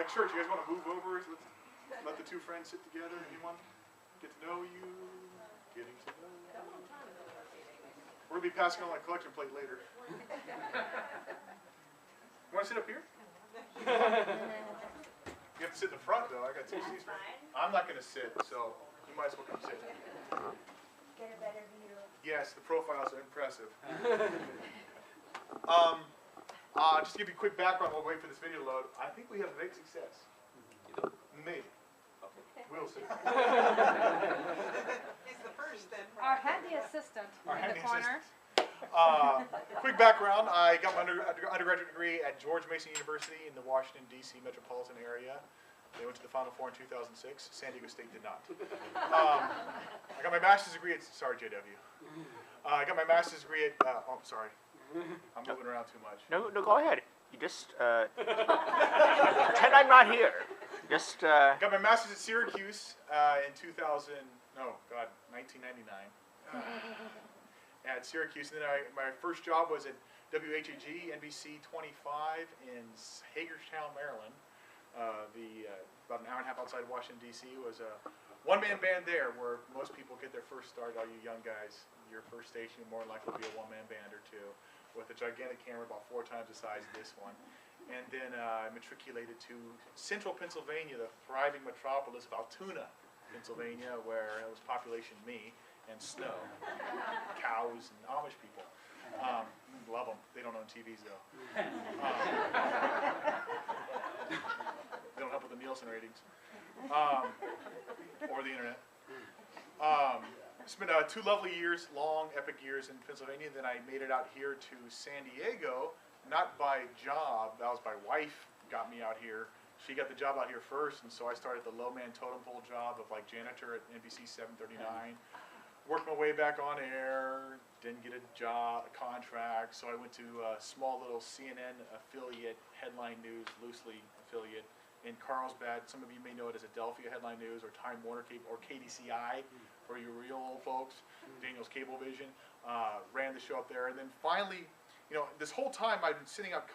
Like church, you guys want to move over? Let's let the two friends sit together. Anyone get to know you? Getting to know you. We're going to be passing on my collection plate later. You want to sit up here? You have to sit in the front, though. I got two seats. I'm not going to sit, so you might as well come sit. Get a better view. Yes, the profiles are impressive. Just to give you a quick background while we wait for this video to load, I think we have a big success. Maybe. We'll see. He's the first then. Our handy assistant in the corner. Quick background, I got my undergraduate degree at George Mason University in the Washington, D.C. metropolitan area. They went to the Final Four in 2006. San Diego State did not. I got my master's degree at, sorry JW. I got my master's degree at, oh, I'm sorry. I'm moving around too much. No, go ahead. You just pretend I'm not here. Just. Got my master's at Syracuse in 1999. At Syracuse, and then my first job was at WHAG NBC 25 in Hagerstown, Maryland. About an hour and a half outside Washington, D.C. was a one-man band there, where most people get their first start. All you young guys, your first station more likely to be a one-man band or two, with a gigantic camera about 4 times the size of this one. And then I matriculated to Central Pennsylvania, the thriving metropolis of Altoona, Pennsylvania, where it was population me and snow, cows and Amish people. Love them. They don't own TVs though. They don't help with the Nielsen ratings or the internet. Spent 2 lovely years, long, epic years in Pennsylvania. Then I made it out here to San Diego, not by job. That was my wife got me out here. She got the job out here first, and so I started the low-man totem pole job of like janitor at NBC 739. Worked my way back on air, didn't get a job, a contract, so I went to a small little CNN affiliate, Headline News, loosely affiliate, in Carlsbad. Some of you may know it as Adelphia Headline News or Time Warner Cable or KDCI for you real old folks, Daniel's Cablevision. Ran the show up there, and then finally, you know, this whole time I've been sending out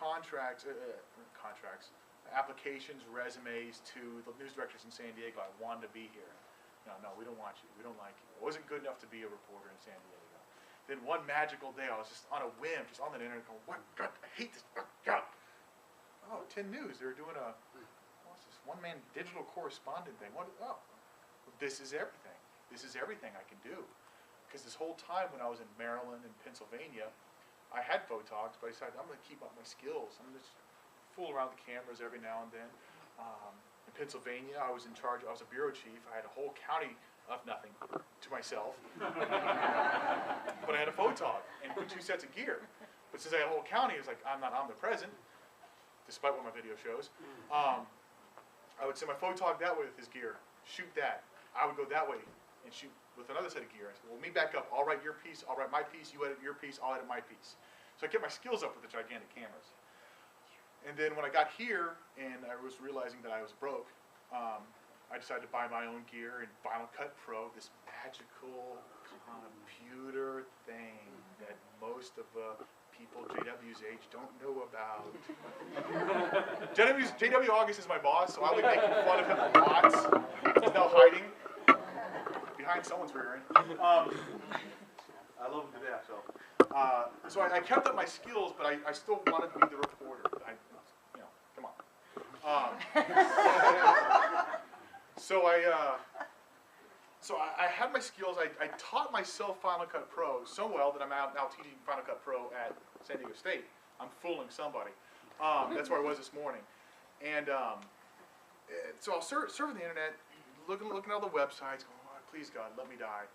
applications, resumes to the news directors in San Diego. I wanted to be here. No, we don't want you. We don't like you. I wasn't good enough to be a reporter in San Diego. Then one magical day, I was just on a whim, just on the internet, going, "What? God, I hate this. God." Oh, 10 News. They were doing what's this one-man digital correspondent thing. What? Oh, this is everything. This is everything I can do. Because this whole time when I was in Maryland and Pennsylvania, I had photogs, but I decided I'm going to keep up my skills. I'm going to just fool around with the cameras every now and then. In Pennsylvania, I was in charge. I was a bureau chief. I had a whole county of nothing to myself, but I had a photog and 2 sets of gear. But since I had a whole county, it was like I'm not omnipresent, despite what my video shows. I would send my photog that way with his gear, shoot that. I would go that way and shoot with another set of gear. I said, "Well, meet back up. I'll write your piece. I'll write my piece. You edit your piece. I'll edit my piece." So I kept my skills up with the gigantic cameras. And then when I got here and I was realizing that I was broke, I decided to buy my own gear and Final Cut Pro, this magical computer thing that most of the people JW's age don't know about. JW August is my boss, so I'll be making fun of him lots. He's now hiding behind someone's rear end. I love him to death. So I kept up my skills, but I still wanted to be the reporter. Come on. So I had my skills. I taught myself Final Cut Pro so well that I'm now teaching Final Cut Pro at San Diego State. I'm fooling somebody. That's where I was this morning. And so I'll surfing the internet, looking at all the websites, going, "Oh, please God, let me die.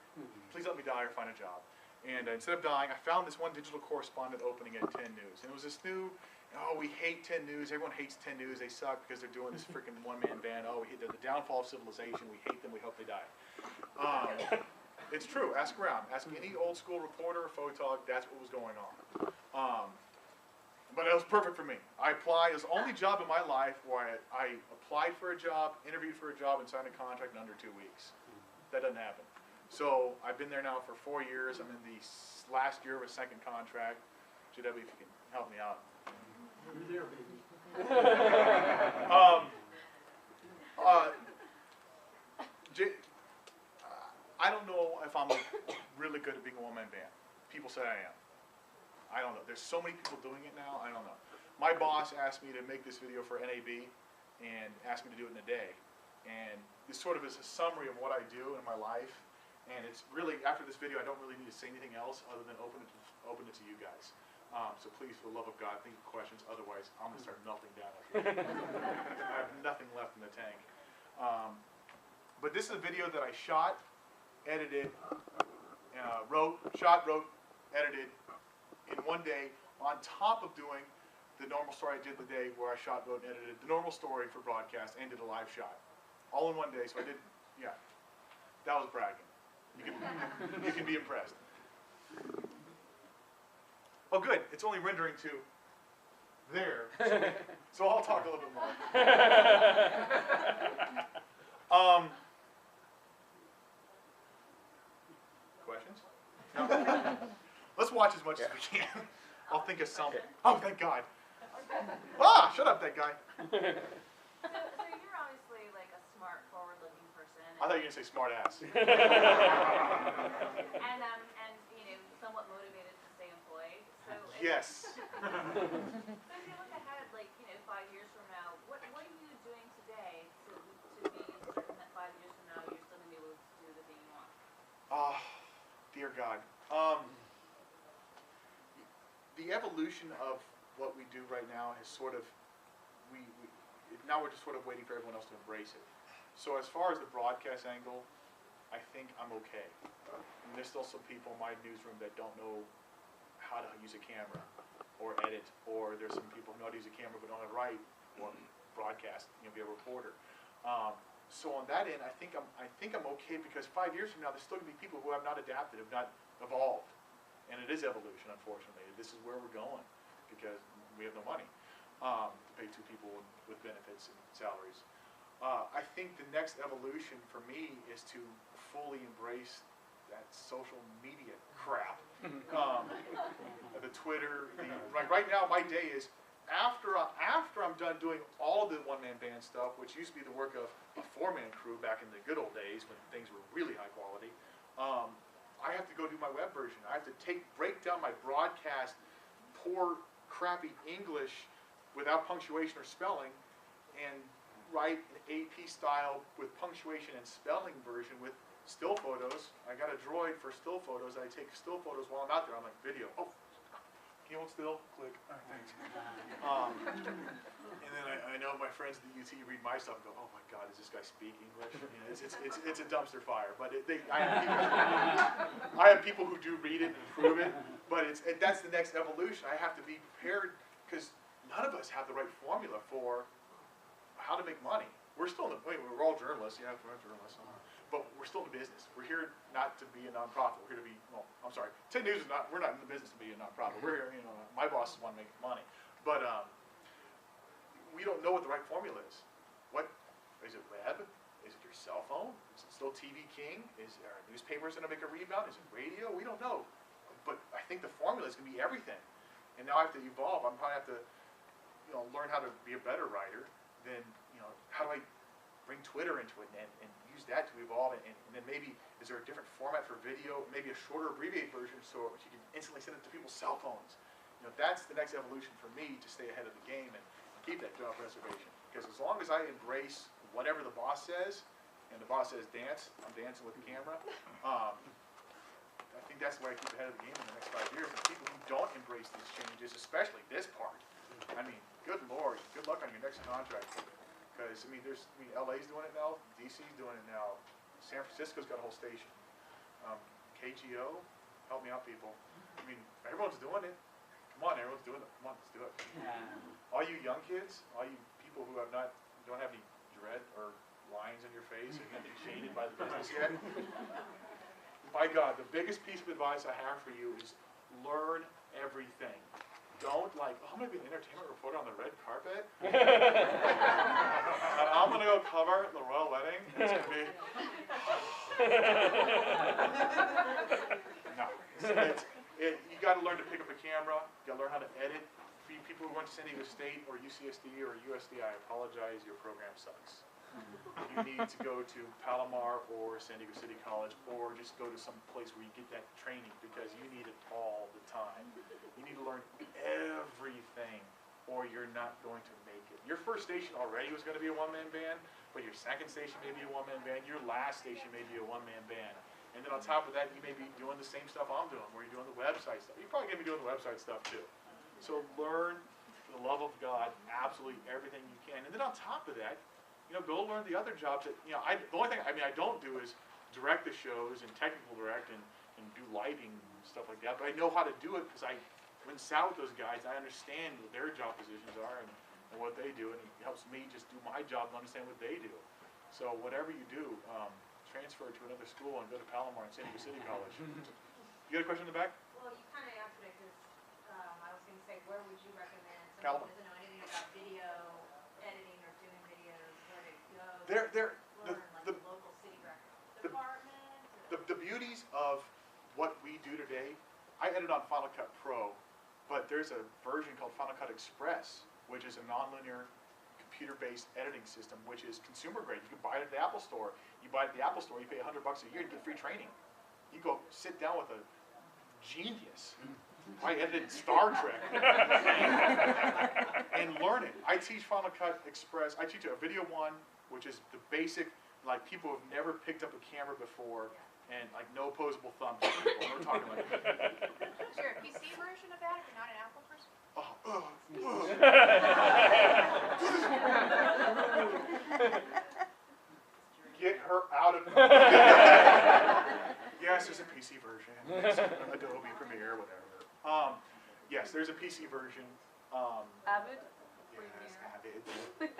Please let me die or find a job." And instead of dying, I found this one digital correspondent opening at 10 News. And it was this new, "Oh, we hate 10 News. Everyone hates 10 News. They suck because they're doing this freaking one-man band. Oh, they're the downfall of civilization. We hate them. We hope they die." It's true. Ask around. Ask any old school reporter or photog. That's what was going on. But it was perfect for me. I applied. It was the only job in my life where I applied for a job, interviewed for a job, and signed a contract in under 2 weeks. That doesn't happen. So I've been there now for 4 years. I'm in the last year of a second contract. JW, if you can help me out. You're there, baby. J- I don't know if I'm really good at being a one-man band. People say I am. I don't know. There's so many people doing it now, I don't know. My boss asked me to make this video for NAB and asked me to do it in a day. And this sort of is a summary of what I do in my life. And it's really, after this video, I don't really need to say anything else other than open it to you guys. So please, for the love of God, think of questions. Otherwise, I'm going to start melting down at you. I have nothing left in the tank. But this is a video that I shot, edited, wrote, edited in one day, on top of doing the normal story I did the day where I shot, wrote, and edited the normal story for broadcast and did a live shot. All in one day, so I did, yeah. That was bragging. You can be impressed. Oh good, it's only rendering to there, so I'll talk a little bit more. Questions? No? Let's watch as much as we can. I'll think of something. Oh, thank God. Ah, shut up, that guy. So you're obviously like a smart, forward-looking person. I thought you were going to say smart ass. And you know, somewhat motivated to stay employed. So Yes. So if you look ahead, like, you know, 5 years from now, what are you doing today to be certain that 5 years from now you're still gonna be able to do the thing you want? Ah, dear God. The evolution of what we do right now is sort of, now we're just sort of waiting for everyone else to embrace it. So as far as the broadcast angle, I think I'm okay. And there's still some people in my newsroom that don't know how to use a camera or edit, or there's some people who know how to use a camera but don't know how to write or broadcast, be a reporter. So on that end, I think I'm okay, because 5 years from now, there's still gonna be people who have not adapted, have not evolved, and it is evolution, unfortunately. This is where we're going because we have no money to pay 2 people with benefits and salaries. I think the next evolution for me is to fully embrace that social media crap. The Twitter, like right now, my day is after I'm done doing all the one-man band stuff, which used to be the work of a 4-man crew back in the good old days when things were really high quality. I have to go do my web version. I have to break down my broadcast, poor, crappy English without punctuation or spelling, and write an AP style with punctuation and spelling version with still photos. I got a droid for still photos. I take still photos while I'm out there. I'm like, video. Oh, can you hold still? Click. All right, thanks. And then I know my friends at the UT read my stuff and go, oh my God, does this guy speak English? It's a dumpster fire. But I have people who do read it and approve it. But that's the next evolution. I have to be prepared, because none of us have the right formula for how to make money. We're still we're all journalists, yeah, we're journalists, but we're still in the business. We're here not to be a nonprofit. We're here to be, I'm sorry, 10 News is not, we're not in the business to be a nonprofit. We're here, my bosses want to make money. But we don't know what the right formula is. What, is it web? Is it your cell phone? Is it still TV King? Are newspapers going to make a rebound? Is it radio? We don't know. But I think the formula is going to be everything. And now I have to evolve. I'm probably have to, learn how to be a better writer. Then, how do I bring Twitter into it and use that to evolve? And then maybe, is there a different format for video? Maybe a shorter abbreviated version so you can instantly send it to people's cell phones. That's the next evolution for me to stay ahead of the game and keep that job preservation. Because as long as I embrace whatever the boss says, and the boss says dance, I'm dancing with the camera. I think that's the way I keep ahead of the game in the next 5 years. And people who don't embrace these changes, especially this part, I mean, good Lord, good luck on your next contract. Because LA's doing it now, DC's doing it now, San Francisco's got a whole station. KGO, help me out, people. Everyone's doing it. Come on, everyone's doing it. Come on, let's do it. All you young kids, all you people who don't have any dread or lines in your face and haven't been jaded by the business yet. My God, the biggest piece of advice I have for you is learn everything. Don't I'm going to be an entertainment reporter on the red carpet. And I'm going to go cover the royal wedding. It's going to be... No. You got to learn to pick up a camera. You got to learn how to edit. For you people who went to San Diego State or UCSD or USD, I apologize. Your program sucks. you need to go to Palomar or San Diego City College, or just go to some place where you get that training, because you need it all the time. You need to learn everything, or you're not going to make it. Your first station already was going to be a one-man band, but your second station may be a one-man band, your last station may be a one-man band. And then on top of that, you may be doing the same stuff I'm doing, where you're doing the website stuff. You're probably going to be doing the website stuff too. So learn, for the love of God, absolutely everything you can. And then on top of that, go learn the other jobs that, the only thing, I don't do is direct the shows and technical direct and do lighting and stuff like that. But I know how to do it because I went and sat with those guys. I understand what their job positions are and what they do, and it helps me just do my job and understand what they do. So whatever you do, transfer to another school and go to Palomar and San Diego City College. You got a question in the back? Well, you kind of answered it, because I was going to say, where would you recommend Palomar. someone who doesn't know anything about video editing or doing videos, where to go They're learn, like the- the local city rec the- department? The beauties of what we do today, I edit on Final Cut Pro, but there's a version called Final Cut Express, which is a nonlinear computer-based editing system, which is consumer grade. You can buy it at the Apple Store. You buy it at the Apple Store, you pay $100 a year, you get free training. You go sit down with a genius. I edited Star Trek and learn it. I teach Final Cut Express. I teach a Video One, which is the basic, like people who've never picked up a camera before, and like no opposable thumbs. We're talking like, Is there a PC version of that if you're not an Apple person? Get her out of Yes, there's a PC version. It's Adobe Premiere, whatever. Yes, there's a PC version. Avid? Yes, Avid.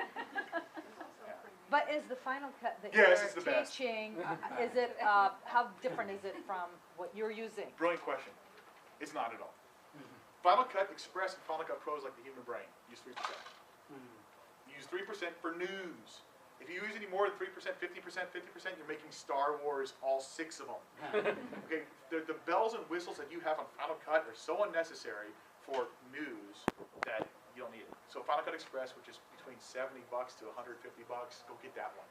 But is the Final Cut that Yes, you're it's the best. teaching, is it, how different is it from what you're using? Brilliant question. It's not at all. Final Cut Express and Final Cut Pro is like the human brain. Use 3%. Use 3% for news. If you use any more than 3%, 50%, 50%, you're making Star Wars, all 6 of them. Okay, the bells and whistles that you have on Final Cut are so unnecessary for news that you don't need it. So Final Cut Express, which is between $70 to $150, go get that one.